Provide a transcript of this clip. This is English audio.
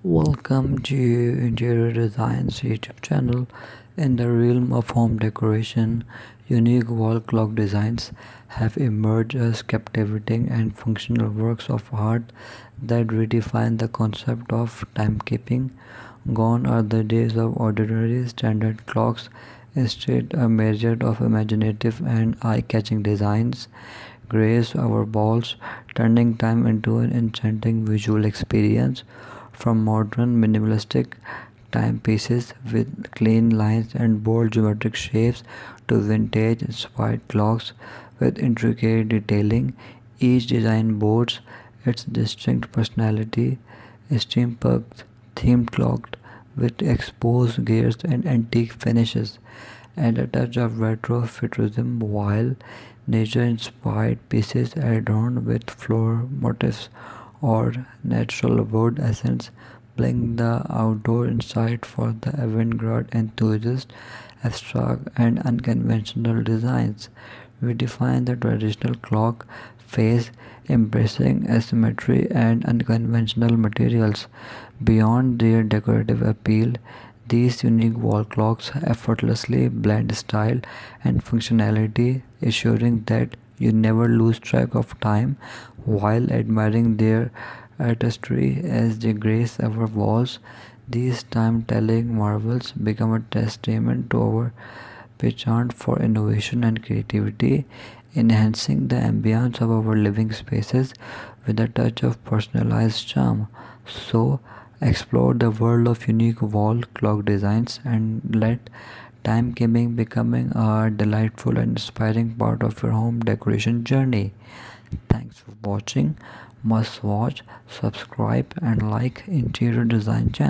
Welcome to Interior Design's YouTube channel. In the realm of home decoration, unique wall clock designs have emerged as captivating and functional works of art that redefine the concept of timekeeping. Gone are the days of ordinary standard clocks, instead, a measure of imaginative and eye catching designs grace our walls, turning time into an enchanting visual experience. From modern minimalistic timepieces with clean lines and bold geometric shapes to vintage inspired clocks with intricate detailing, each design boasts its distinct personality. Steampunk themed clock with exposed gears and antique finishes, and a touch of retro futurism, while nature-inspired pieces adorned with floral motifs or natural wood essence bring the outdoor insight for the avant-garde enthusiast. Abstract and unconventional designs redefine the traditional clock face, embracing asymmetry and unconventional materials. Beyond their decorative appeal, these unique wall clocks effortlessly blend style and functionality, ensuring that you never lose track of time while admiring their artistry as they grace our walls. These time-telling marvels become a testament to our penchant for innovation and creativity, enhancing the ambience of our living spaces with a touch of personalized charm. So, explore the world of unique wall clock designs and let timekeeping becoming a delightful and inspiring part of your home decoration journey. Thanks for watching. Must watch, subscribe, and like Interior Design channel.